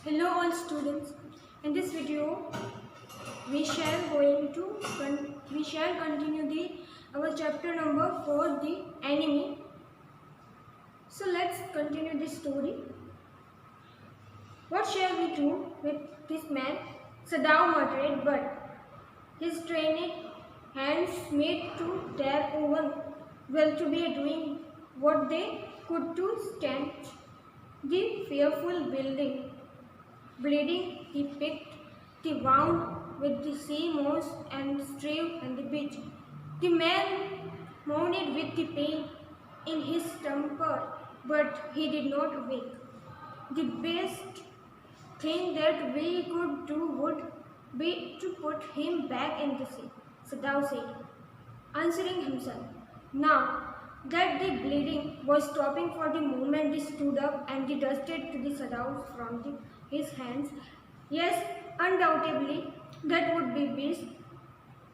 Hello all students. In this video, we shall continue our chapter number 4, the enemy. So let's continue this story. What shall we do with this man? Saddam muttered, but his trained hands made to their own well to be doing what they could to stand the fearful building. Bleeding, he picked the wound with the sea moss and stave and the beach. The man moaned with the pain in his temper, but he did not wake. The best thing that we could do would be to put him back in the sea, Sadao said, answering himself. Now that the bleeding was stopping for the moment, he stood up and he dusted to the Sadao from his hands. Yes, undoubtedly, that would be best,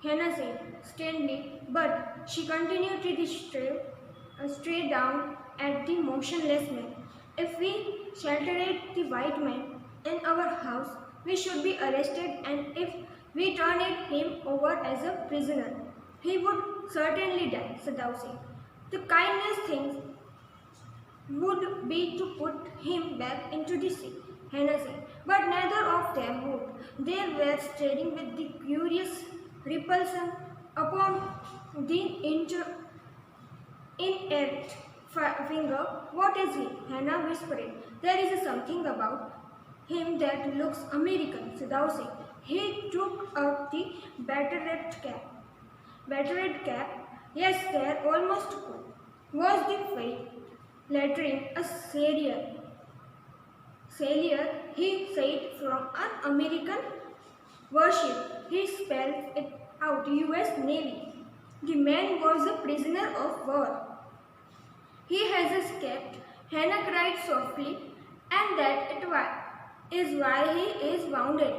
Hannah said sternly, but she continued to stare down at the motionless man. If we sheltered the white man in our house, we should be arrested, and if we turned him over as a prisoner, he would certainly die, Sadao said. The kindest thing would be to put him back into the sea, Hannah said. But neither of them would. They were staring with the curious repulsion upon the inert finger. What is he? Hannah whispered. There is something about him that looks American, Sadao said. He took up the battered cap. Yes, they're almost cool. Was the fate lettering a sailor, he said, from an American warship. He spelled it out, U.S. Navy. The man was a prisoner of war. He has escaped, Hannah cried softly, and that is why he is wounded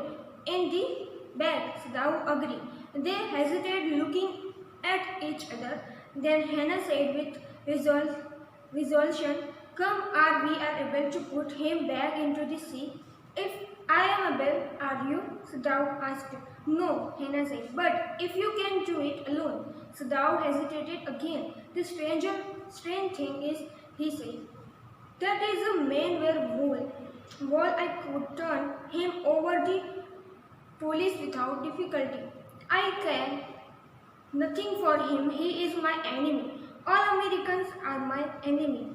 in the back, Sadao agreed. They hesitated, looking at each other. Then Hannah said with resolution, come, we are able to put him back into the sea. If I am able, are you? Sadao asked. No, Hannah said, but if you can do it alone. Sadao hesitated again. The strange thing is, he said, that is a man were wall I could turn him over the police without difficulty. I can nothing for him. He is my enemy. All Americans are my enemy.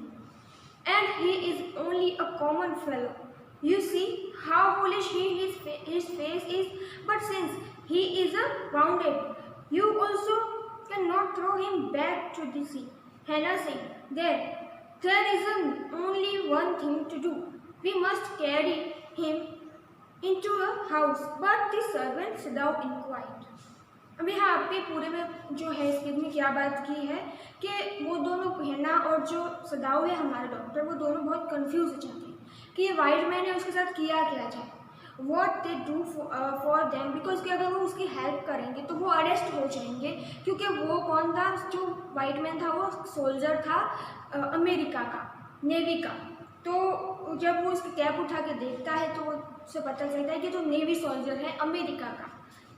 And he is only a common fellow. You see how foolish his face is. But since he is wounded, you also cannot throw him back to the sea. Hannah said, there is only one thing to do. We must carry him into a house. But the servant Sadao inquired. अभी हाँ आपके पूरे में जो है script में क्या बात की है कि वो दोनों हेना और जो सदाऊ है हमारा डॉक्टर, वो दोनों बहुत कंफ्यूज हो जाते हैं कि ये वाइट मैन है उसके साथ किया क्या जाए, what they do for them, because कि अगर वो उसकी हेल्प करेंगे तो वो अरेस्ट हो जाएंगे, क्योंकि वो कौन था, जो वाइट मैन था वो सोल्जर था अमेरिका का, नेवी का। तो जब वो उसकी कैप उठा के देखता है तो उससे पता चलता है कि तो नेवी सोल्जर है अमेरिका का,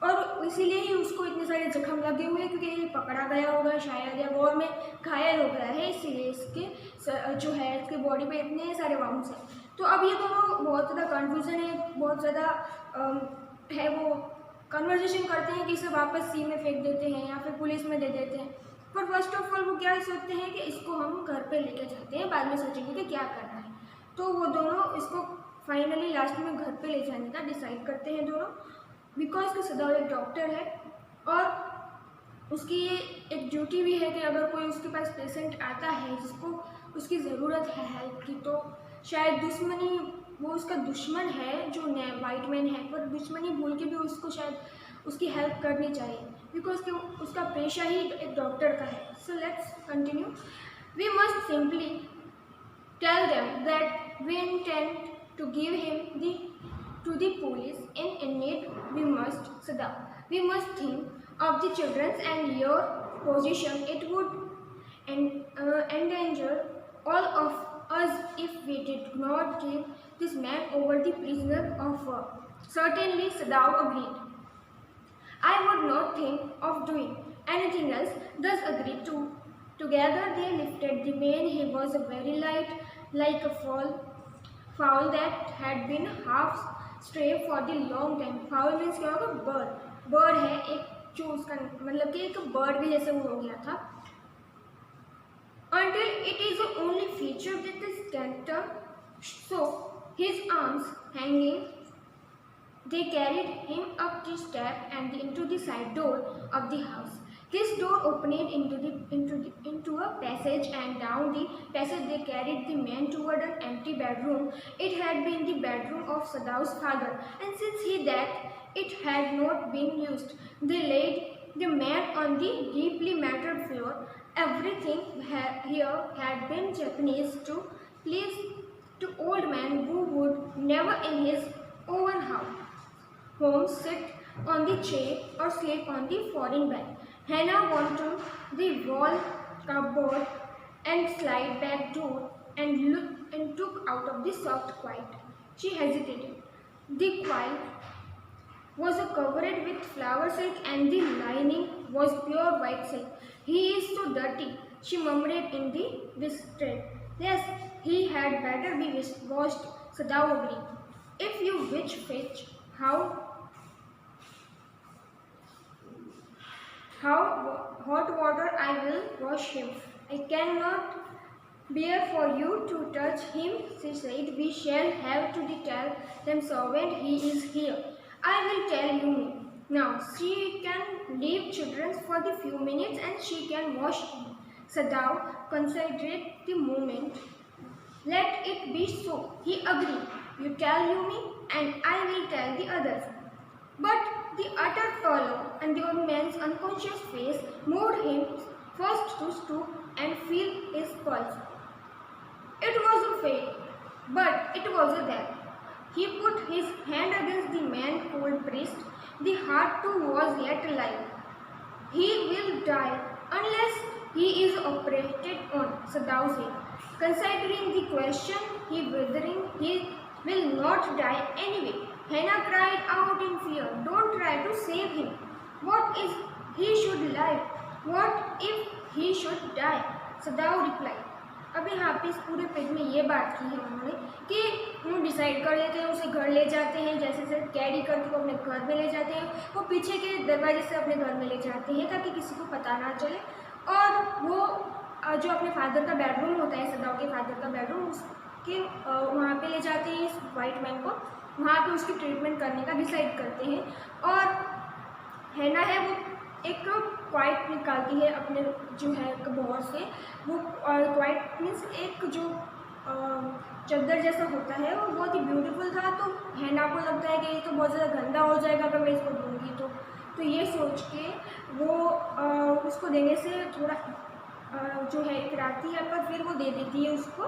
और इसीलिए ही उसको इतने सारे जख्म लगे हुए हैं, क्योंकि ये पकड़ा गया होगा शायद या वॉर में घायल हो गया है, इसीलिए इसके जो है इसके बॉडी पे इतने सारे वाउंड्स हैं। तो अब ये दोनों बहुत ज़्यादा कन्फ्यूज़न है, बहुत ज़्यादा है, वो कन्वर्सेशन करते हैं कि इसे वापस सी में फेंक देते हैं या फिर पुलिस में दे देते हैं। पर फर्स्ट ऑफ ऑल वो क्या सोचते हैं कि इसको हम घर पे लेके जाते हैं, बाद में सोचेंगे कि क्या करना है। तो वो दोनों इसको फाइनली लास्ट में घर पे ले जाने का डिसाइड करते हैं दोनों, बिकॉज कि सदाऊ एक डॉक्टर है और उसकी ये एक ड्यूटी भी है कि अगर कोई उसके पास पेशेंट आता है जिसको उसकी ज़रूरत है हेल्प की, तो शायद दुश्मनी, वो उसका दुश्मन है जो वाइट मैन है, पर दुश्मनी भूल के भी उसको शायद उसकी हेल्प करनी चाहिए, बिकॉज कि उसका पेशा ही एक डॉक्टर का है। So let's continue. We must simply tell them that we intend to give him to the police in need. We must think of the children and your position. It would endanger all of us if we did not give this man over the prisoner of war. Certainly, Sadao agreed. I would not think of doing anything else. Thus agreed to. Together they lifted the man. He was very light, like a fowl that had been half stray for the long time. Fowl means क्या होगा? Bird है एक जो उसका मतलब कि एक bird के जैसे वो हो गया था. Until it is the only feature that is scantler, so his arms hanging, they carried him up the step and into the side door of the house. This door opened into a passage, and down the passage they carried the man toward an empty bedroom. It had been the bedroom of Sadao's father, and since he died, it had not been used. They laid the man on the deeply matted floor. Everything here had been Japanese to please to old man who would never in his own home sit on the chair or sleep on the foreign bed. Hannah went to the wall cupboard and slide back door and took out of the soft quiet. She hesitated. The quiet was covered with flower silk and the lining was pure white silk. He is so dirty, she murmured in the whisper. Yes, he had better be washed, Sadao agreed. If you wish fetch, how hot water I will wash him. I cannot bear for you to touch him, she said. We shall have to tell them servant he is here. I will tell you now. She can leave children for the few minutes and she can wash him. Sadao considered the moment. Let it be so, he agreed. You tell me and I will tell the others. But the utter pallor and the old man's unconscious face moved him first to stoop and feel his pulse. It was a fate, but it was a death. He put his hand against the man's cold breast. The heart too was yet alive. He will die unless he is operated on, Sadao said. Considering the question, he will not die anyway. Hannah cried out in fear. Don't try to save him. What if he should live? What if he should die? Sadao replied. अब यहाँ पे इस पूरे page में ये बात की है उन्होंने कि वो डिसाइड कर लेते हैं, उसे घर ले जाते हैं, जैसे से कैरी करके वो अपने घर में ले जाते हैं, वो पीछे के दरवाजे से अपने घर में ले जाते हैं ताकि किसी को पता ना चले. और वो जो अपने फादर का बेडरूम होता है, सदाओ के फादर का बेडरूम, उसके वहाँ पे ले जाते हैं इस वाइट मैन को. वहाँ पे उसकी ट्रीटमेंट करने का डिसाइड करते हैं. और हैना है वो एक क्वाइट निकालती है अपने जो है कबोर से. वो क्वाइट मीन्स एक जो चादर जैसा होता है, वो बहुत ही ब्यूटीफुल था. तो हैना को लगता है कि ये तो बहुत ज़्यादा गंदा हो जाएगा अगर मैं इसको दूँगी तो ये सोच के वो उसको देने से थोड़ा जो है इकराती है, पर फिर वो दे देती है उसको.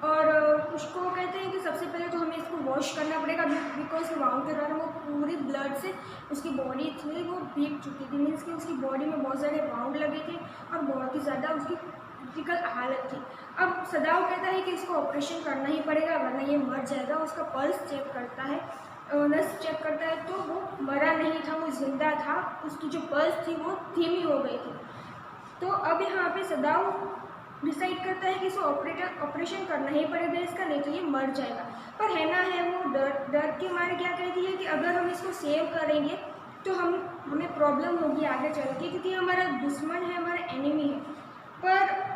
और उसको कहते हैं कि सबसे पहले तो हमें इसको वॉश करना पड़ेगा बिकॉज वाउंड के दौरान वो पूरी ब्लड से उसकी बॉडी थी वो भीग चुकी थी. मीन्स कि उसकी बॉडी में बहुत सारे वाउंड लगे थे और बहुत ही ज़्यादा उसकी क्रिटिकल हालत थी. अब सदाओ कहता है कि इसको ऑपरेशन करना ही पड़ेगा वरना ये मर जाएगा. उसका पल्स चेक करता है, नर्स चेक करता है तो वो मरा नहीं था, वो जिंदा था. उसकी जो पल्स थी वो धीमी हो गई थी. तो अब यहाँ पे सदाओ डिसाइड करता है कि इसको ऑपरेशन करना ही पड़ेगा इसका, नहीं तो ये मर जाएगा. पर हैना है वो डर के मारे क्या कहती है कि अगर हम इसको सेव करेंगे तो हमें प्रॉब्लम होगी आगे चल के, क्योंकि हमारा दुश्मन है, हमारा एनिमी है. पर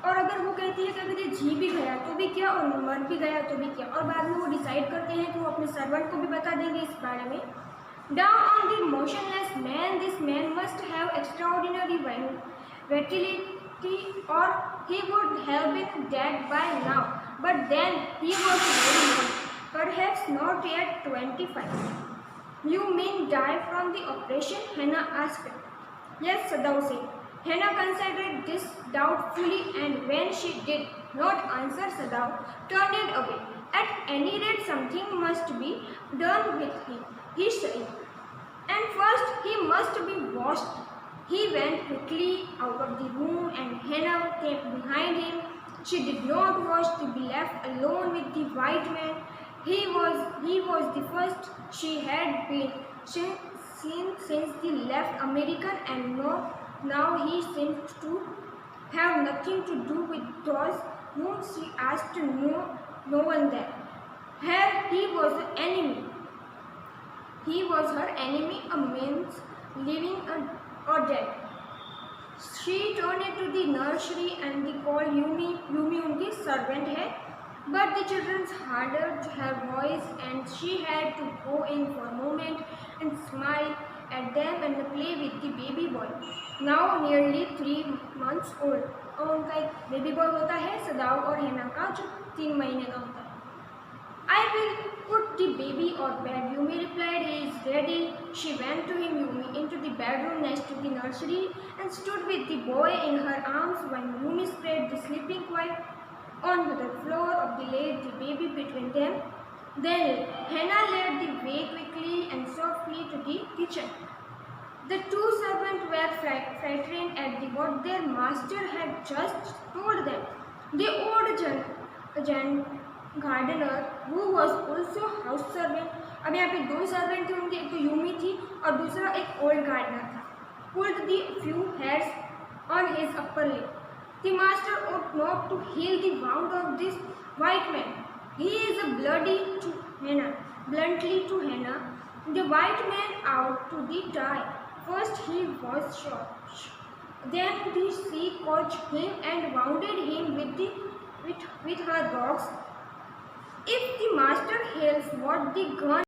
और अगर वो कहती है कि अगर ये जी भी गया तो भी क्या और मर भी गया तो भी क्या. और बाद में वो डिसाइड करते हैं कि वो अपने सर्वेंट को भी बता देंगे इस बारे में. Down on the motionless man, this man must have extraordinary vitality or he would have been dead by now. But then he was very young, perhaps not yet 25. You mean die from the operation? Hannah asked. Yes, Sadao said. Hannah considered this doubtfully, and when she did not answer, Sadao turned away. At any rate, something must be done with him, he said. And first he must be washed. He went quickly out of the room and Hannah came behind him. She did not wish to be left alone with the white man. He was the first she had been seen since the left American, and now he seemed to have nothing to do with those whom she asked to know no one there. Here he was the enemy. He was her enemy, a means living or dead. She turned into the nursery and they called Yumi. Yumi उनकी servant है. But the children heard her voice and she had to go in for a moment and smile at them and play with the baby boy. Now nearly 3 months old. और उनका एक baby boy होता है सदाव और हैना का जो 3 महीने का होता है. I will put the baby on bed. Yumi replied, he is ready. She went to him, Yumi, into the bedroom next to the nursery and stood with the boy in her arms when Yumi spread the sleeping quiet on the floor of the laid the baby between them. Then Hannah led the way quickly and softly to the kitchen. The two servants were frightened at what their master had just told them. The old gardener who was also house servant. अब यहाँ पे 2 servant थे उनके, एक तो Yumi थी और दूसरा एक ओल्ड गार्डनर था. Pulled the few hairs on his upper lip. The master ought not to heal the wound of this white man. He is a bluntly to Hannah. The white man out to the die. First he was shot. Then she caught him and wounded him with her dogs. If the master hears what the gun